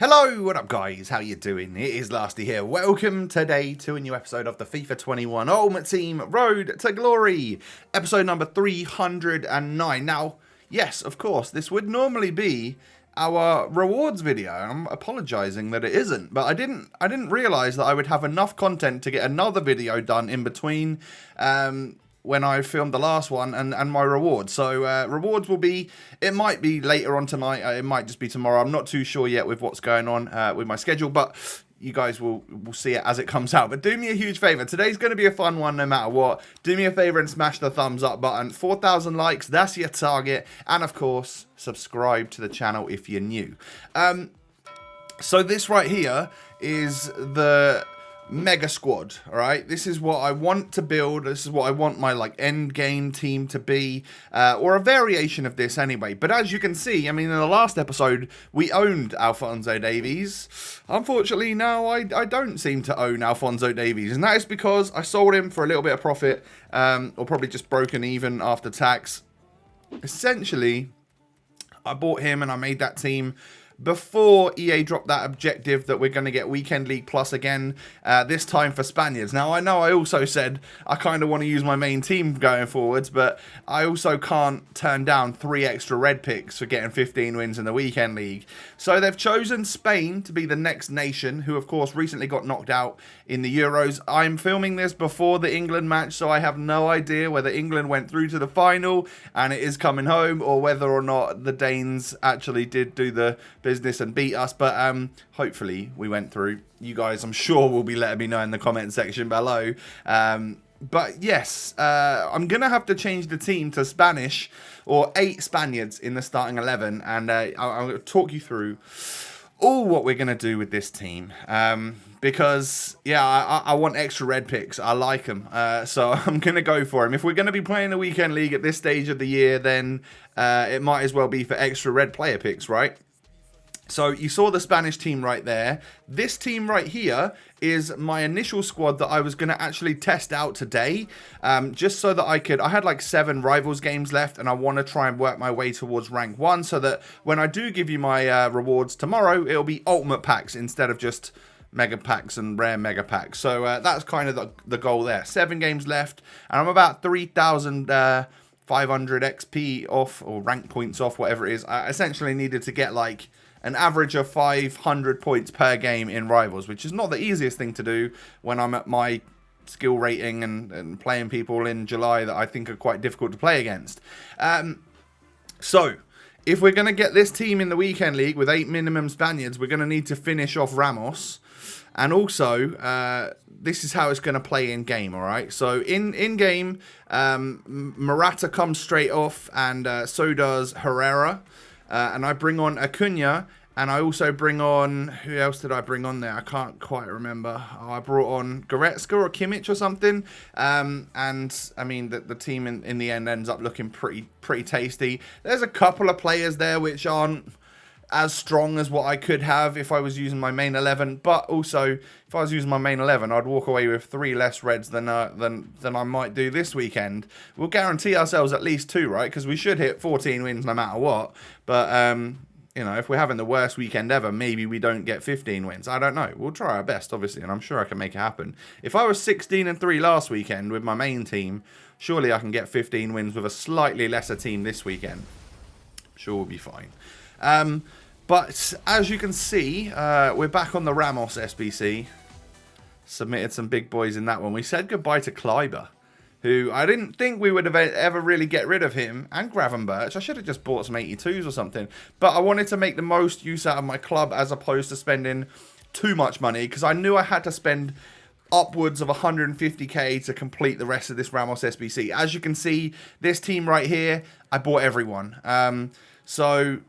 Hello, what up guys, how you doing? It is Lasty here. Welcome today to a new episode of the FIFA 21 Ultimate Team Road to Glory, episode number 309. Now, yes, of course, this would normally be our rewards video. I'm apologizing that it isn't, but I didn't realize that I would have enough content to get another video done in between when I filmed the last one and my rewards. So rewards will be, it might be later on tonight, it might just be tomorrow. I'm not too sure yet with what's going on with my schedule, but you guys will see it as it comes out. But do me a huge favor. Today's going to be a fun one no matter what. Do me a favor and smash the thumbs up button. 4,000 likes, that's your target. And of course, subscribe to the channel if you're new. So this right here is the mega squad. All right, this is what I want to build. This is what I want my end game team to be, or a variation of this anyway. But as you can see, I mean, in the last episode we owned Alphonso Davies. Unfortunately now I don't seem to own Alphonso Davies, and that is because I sold him for a little bit of profit, or probably just broken even after tax. Essentially, I bought him and I made that team before EA dropped that objective that we're going to get Weekend League Plus again, this time for Spaniards. Now, I know I also said I kind of want to use my main team going forwards, but I also can't turn down 3 extra red picks for getting 15 wins in the Weekend League. So they've chosen Spain to be the next nation, who of course recently got knocked out in the Euros. I'm filming this before the England match, so I have no idea whether England went through to the final and it is coming home, or whether or not the Danes actually did do the business and beat us. But hopefully we went through. You guys, I'm sure, will be letting me know in the comment section below. But yes, I'm gonna have to change the team to Spanish, or 8 Spaniards in the starting 11, and I'll going to talk you through all what we're gonna do with this team. Because yeah, I want extra red picks. I like them, so I'm gonna go for them. If we're gonna be playing the Weekend League at this stage of the year, then it might as well be for extra red player picks, right? So you saw the Spanish team right there. This team right here is my initial squad that I was going to actually test out today, just so that I had like 7 rivals games left, and I want to try and work my way towards rank 1, so that when I do give you my rewards tomorrow, it'll be ultimate packs instead of just mega packs and rare mega packs. So that's kind of the goal there. 7 games left, and I'm about 3,500 XP off, or rank points off, whatever it is. I essentially needed to get like an average of 500 points per game in Rivals, which is not the easiest thing to do when I'm at my skill rating and playing people in July that I think are quite difficult to play against. So, if we're going to get this team in the Weekend League with 8 minimum Spaniards, we're going to need to finish off Ramos. And also, this is how it's going to play in-game, all right? So, in-game, Morata comes straight off, and so does Herrera. And I bring on Acuna, and I also bring on, who else did I bring on there? I can't quite remember. Oh, I brought on Goretzka or Kimmich or something. And I mean, the team in the end ends up looking pretty tasty. There's a couple of players there which aren't as strong as what I could have if I was using my main 11, but also if I was using my main 11, I'd walk away with 3 less reds than I might do this weekend. We'll guarantee ourselves at least 2, right? Because we should hit 14 wins no matter what. But you know, if we're having the worst weekend ever, maybe we don't get 15 wins. I don't know. We'll try our best, obviously, and I'm sure I can make it happen. If I was 16-3 last weekend with my main team, surely I can get 15 wins with a slightly lesser team this weekend. I'm sure we'll be fine. But as you can see, we're back on the Ramos SBC. Submitted some big boys in that one. We said goodbye to Kleiber, who I didn't think we would have ever really get rid of him, and Gravenberch. I should have just bought some 82s or something. But I wanted to make the most use out of my club as opposed to spending too much money, because I knew I had to spend upwards of 150k to complete the rest of this Ramos SBC. As you can see, this team right here, I bought everyone. So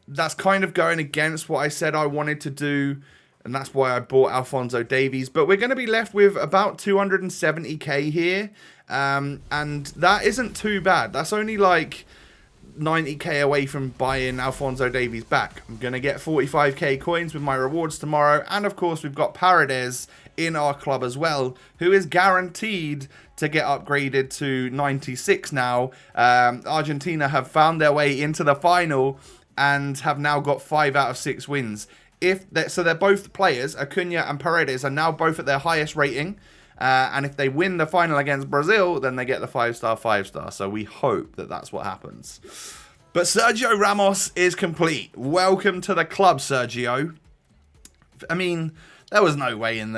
that's kind of going against what I said I wanted to do, and that's why I bought Alphonso Davies. But we're going to be left with about 270k here, and that isn't too bad. That's only like 90k away from buying Alphonso Davies back. I'm going to get 45k coins with my rewards tomorrow, and of course we've got Paredes in our club as well, who is guaranteed to get upgraded to 96 now. Argentina have found their way into the final and have now got 5 out of 6 wins. So they're both players. Acuna and Paredes are now both at their highest rating. And if they win the final against Brazil, then they get the 5-star, 5-star. So we hope that that's what happens. But Sergio Ramos is complete. Welcome to the club, Sergio. I mean, there was no way in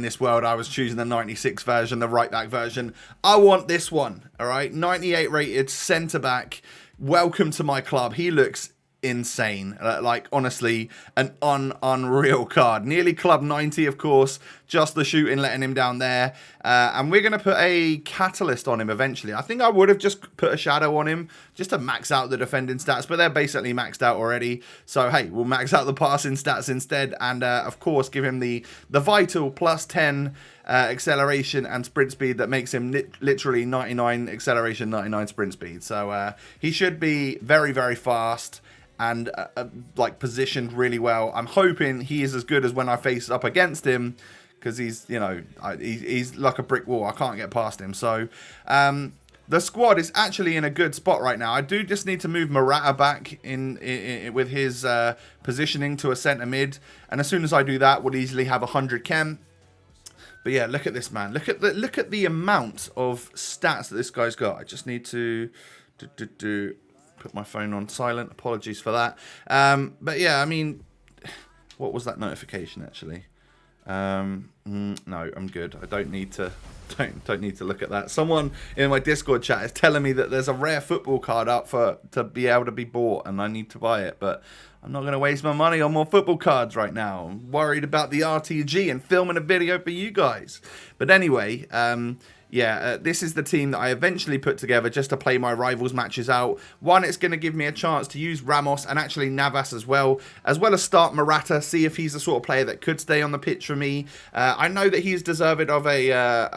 this world I was choosing the 96 version, the right back version. I want this one, all right? 98 rated centre back. Welcome to my club. He looks insane. Like, honestly, an unreal card. Nearly club 90, of course. Just the shooting letting him down there. And we're going to put a catalyst on him eventually. I think I would have just put a shadow on him just to max out the defending stats, but they're basically maxed out already. So, hey, we'll max out the passing stats instead. And, of course, give him the vital plus 10 acceleration and sprint speed that makes him literally 99 acceleration, 99 sprint speed. So, he should be very, very fast. And like positioned really well. I'm hoping he is as good as when I face up against him, because he's, you know, he's like a brick wall. I can't get past him. So the squad is actually in a good spot right now. I do just need to move Morata back in with his positioning to a centre mid, and as soon as I do that, we'll easily have 100 chem. But yeah, look at this, man. Look at the amount of stats that this guy's got. I just need to put my phone on silent. Apologies for that. But yeah, I mean, what was that notification actually? No, I'm good. I don't need to look at that. Someone in my Discord chat is telling me that there's a rare football card up to be able to be bought, and I need to buy it. But I'm not going to waste my money on more football cards right now. I'm worried about the RTG and filming a video for you guys. But anyway, this is the team that I eventually put together just to play my rivals matches out. One, it's going to give me a chance to use Ramos and actually Navas as well as start Morata, see if he's the sort of player that could stay on the pitch for me. I know that he's deserved of a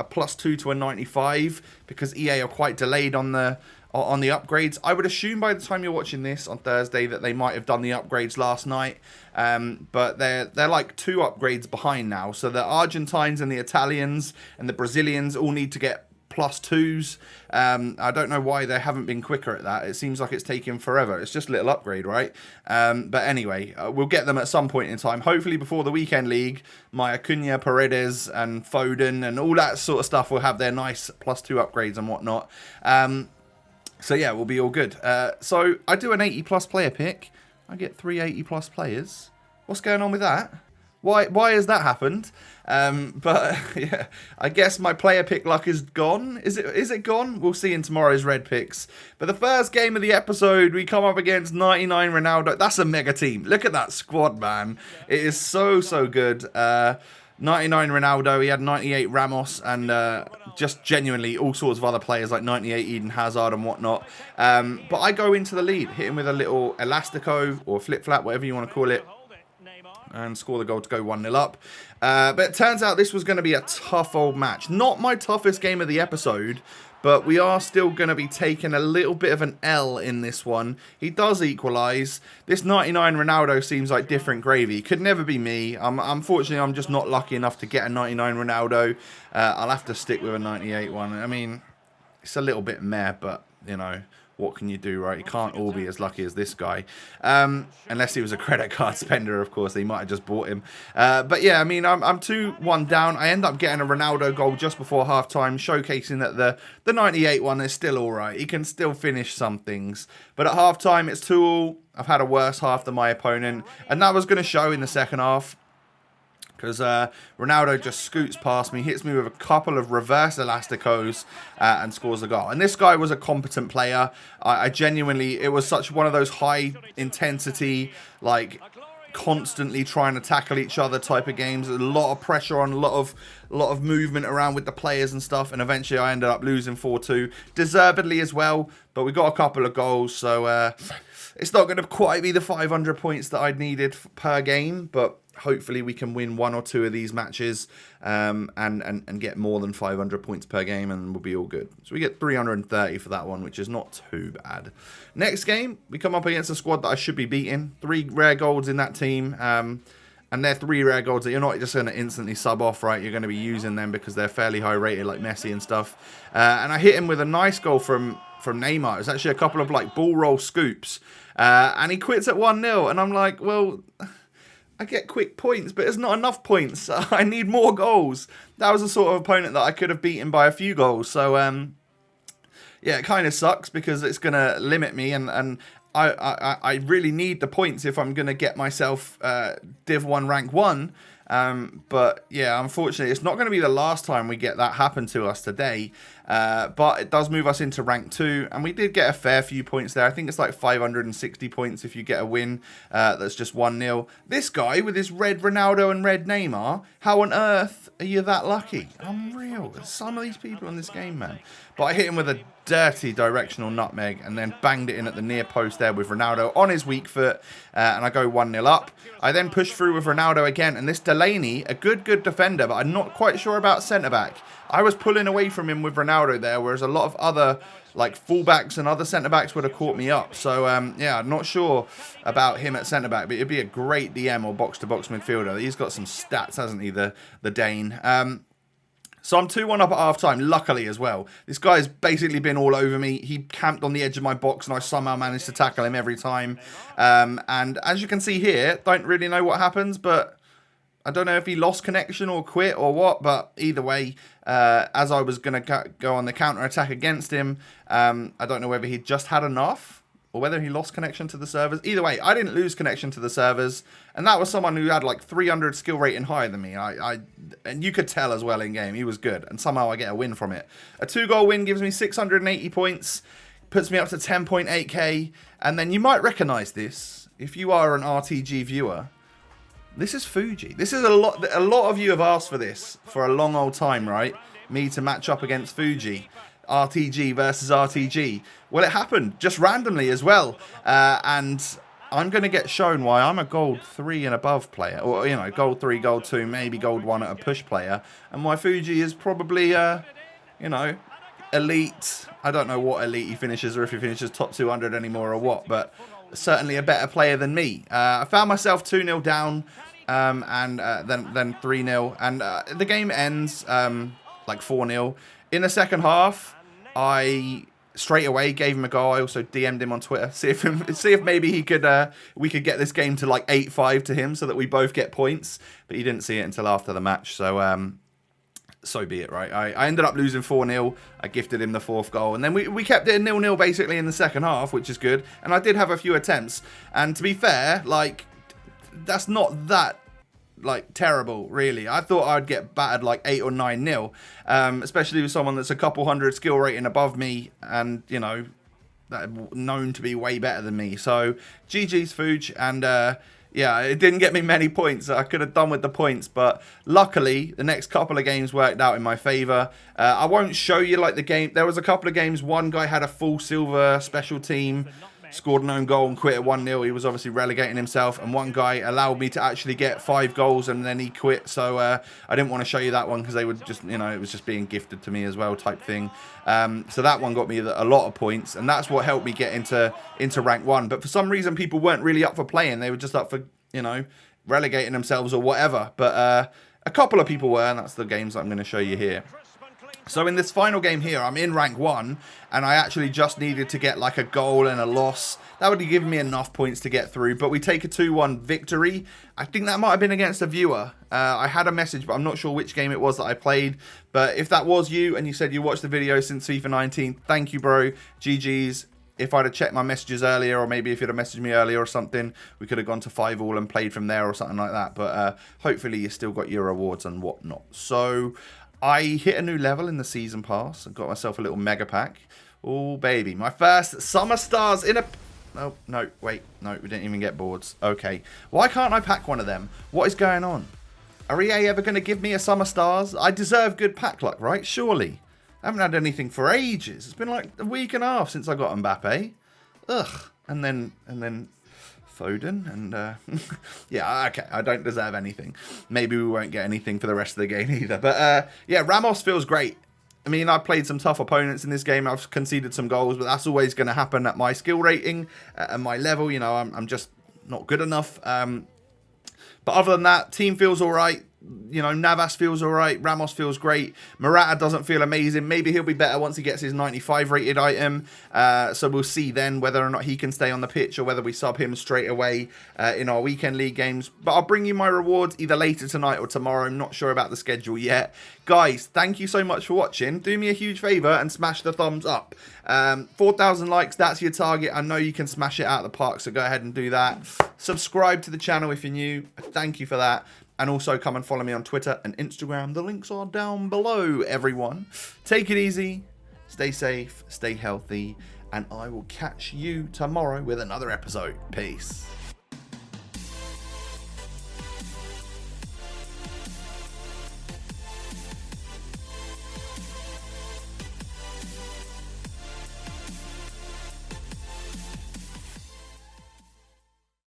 +2 to a 95 because EA are quite delayed on the upgrades. I would assume by the time you're watching this on Thursday that they might have done the upgrades last night. But they're like 2 upgrades behind now. So the Argentines and the Italians and the Brazilians all need to get +2s. I don't know why they haven't been quicker at that. It seems like it's taken forever. It's just a little upgrade, right? But anyway, we'll get them at some point in time. Hopefully before the weekend league, my Acuna, Paredes and Foden and all that sort of stuff will have their nice +2 upgrades and whatnot. So yeah, we'll be all good. So I do an 80+ player pick. I get 3 80+ players. What's going on with that? Why has that happened? But yeah, I guess my player pick luck is gone. Is it gone? We'll see in tomorrow's red picks. But the first game of the episode, we come up against 99 Ronaldo. That's a mega team. Look at that squad, man. It is so good. 99 Ronaldo, he had 98 Ramos, and just genuinely all sorts of other players like 98 Eden Hazard and whatnot. But I go into the lead, hit him with a little elastico or flip-flap, whatever you want to call it, and score the goal to go 1-0 up. But it turns out this was going to be a tough old match. Not my toughest game of the episode, but we are still going to be taking a little bit of an L in this one. He does equalise. This 99 Ronaldo seems like different gravy. Could never be me. Unfortunately, I'm just not lucky enough to get a 99 Ronaldo. I'll have to stick with a 98 one. I mean, it's a little bit meh, but, you know, what can you do, right? You can't all be as lucky as this guy. Unless he was a credit card spender, of course. They might have just bought him. But yeah, I mean, I'm 2-1 down. I end up getting a Ronaldo goal just before half-time, showcasing that the 98 one is still all right. He can still finish some things. But at half-time, it's 2-2. I've had a worse half than my opponent. And that was going to show in the second half, because Ronaldo just scoots past me, hits me with a couple of reverse elasticos and scores the goal. And this guy was a competent player. I genuinely, it was such one of those high intensity, like constantly trying to tackle each other type of games. A lot of pressure on, a lot of movement around with the players and stuff. And eventually I ended up losing 4-2, deservedly as well. But we got a couple of goals, so it's not going to quite be the 500 points that I'd needed per game, but hopefully we can win 1 or 2 of these matches and get more than 500 points per game, and we'll be all good. So we get 330 for that one, which is not too bad. Next game, we come up against a squad that I should be beating. 3 rare golds in that team. And they're 3 rare golds that you're not just going to instantly sub off, right? You're going to be using them because they're fairly high rated, like Messi and stuff. And I hit him with a nice goal from Neymar. It's actually a couple of like ball roll scoops. And he quits at 1-0. And I'm like, well, I get quick points, but it's not enough points. I need more goals. That was the sort of opponent that I could have beaten by a few goals. So, yeah, it kind of sucks because it's going to limit me, and I really need the points if I'm going to get myself Div 1 rank 1. But yeah, unfortunately, it's not going to be the last time we get that happen to us today. But it does move us into rank 2, and we did get a fair few points there. I think it's like 560 points if you get a win that's just 1-0. This guy with his red Ronaldo and red Neymar, how on earth are you that lucky? Unreal. There's some of these people in this game, man. But I hit him with a dirty directional nutmeg and then banged it in at the near post there with Ronaldo on his weak foot, and I go 1-0 up. I then push through with Ronaldo again, and this Delaney, a good defender, but I'm not quite sure about centre-back. I was pulling away from him with Ronaldo there, whereas a lot of other like fullbacks and other centre-backs would have caught me up. So, yeah, I'm not sure about him at centre-back, but it'd be a great DM or box-to-box midfielder. He's got some stats, hasn't he, the Dane? So I'm 2-1 up at half-time, luckily as well. This guy's basically been all over me. He camped on the edge of my box, and I somehow managed to tackle him every time. And as you can see here, don't really know what happens, but I don't know if he lost connection or quit or what, but either way, as I was going to go on the counter-attack against him, I don't know whether he just had enough or whether he lost connection to the servers. Either way, I didn't lose connection to the servers, and that was someone who had like 300 skill rating higher than me. And you could tell as well in game, he was good, and somehow I get a win from it. A 2-goal win gives me 680 points, puts me up to 10.8k, and then you might recognize this if you are an RTG viewer. This is Fuji. This is a lot of you have asked for this for a long old time, right? Me to match up against Fuji. RTG versus RTG. Well, it happened just randomly as well. And I'm going to get shown why I'm a gold 3 and above player. Or, you know, gold 3, gold 2, maybe gold 1 at a push player. And why Fuji is probably, you know, elite. I don't know what elite he finishes or if he finishes top 200 anymore or what. But certainly a better player than me. I found myself 2-0 down. And then 3-0. And the game ends like 4-0. In the second half, I straight away gave him a goal. I also DM'd him on Twitter, see if maybe he could we could get this game to like 8-5 to him so that we both get points. But he didn't see it until after the match, so so be it, right? I ended up losing 4-0. I gifted him the 4th goal, and then we kept it 0-0 basically in the second half, which is good. And I did have a few attempts, and to be fair, like that's not that like terrible, really. I thought I'd get battered like 8 or 9-0, especially with someone that's a couple hundred skill rating above me, and you know, known to be way better than me. So GG's Fuge, and yeah, it didn't get me many points. I could have done with the points, but luckily the next couple of games worked out in my favour. I won't show you like the game. There was a couple of games. One guy had a full silver special team, scored an own goal and quit at 1-0. He was obviously relegating himself, and one guy allowed me to actually get 5 goals and then he quit. So I didn't want to show you that one because they would just, you know, it was just being gifted to me as well type thing. So that one got me a lot of points, and that's what helped me get into rank 1. But for some reason, people weren't really up for playing. They were just up for, you know, relegating themselves or whatever. But a couple of people were, and that's the games that I'm going to show you here. So in this final game here, I'm in rank 1, and I actually just needed to get like a goal and a loss. That would have given me enough points to get through, but we take a 2-1 victory. I think that might have been against a viewer. I had a message, but I'm not sure which game it was that I played. But if that was you, and you said you watched the video since FIFA 19, thank you, bro. GG's. If I'd have checked my messages earlier, or maybe if you'd have messaged me earlier or something, we could have gone to 5-all and played from there or something like that. But hopefully you still got your rewards and whatnot. So I hit a new level in the season pass and got myself a little mega pack. Oh, baby. My first summer stars in a... Oh, no, wait. No, we didn't even get boards. Okay. Why can't I pack one of them? What is going on? Are EA ever going to give me a summer stars? I deserve good pack luck, right? Surely. I haven't had anything for ages. It's been like a week and a half since I got Mbappe. Ugh. And then Foden and yeah, okay, I don't deserve anything. Maybe we won't get anything for the rest of the game either. But yeah, Ramos feels great. I mean, I've played some tough opponents in this game. I've conceded some goals, but that's always going to happen at my skill rating and my level. You know, I'm just not good enough. But other than that, team feels all right. You know, Navas feels all right. Ramos feels great. Morata doesn't feel amazing. Maybe he'll be better once he gets his 95 rated item. So we'll see then whether or not he can stay on the pitch or whether we sub him straight away in our weekend league games. But I'll bring you my rewards either later tonight or tomorrow. I'm not sure about the schedule yet. Guys, thank you so much for watching. Do me a huge favour and smash the thumbs up. 4,000 likes, that's your target. I know you can smash it out of the park, so go ahead and do that. Subscribe to the channel if you're new. Thank you for that. And also come and follow me on Twitter and Instagram. The links are down below, everyone. Take it easy, stay safe, stay healthy, and I will catch you tomorrow with another episode. Peace.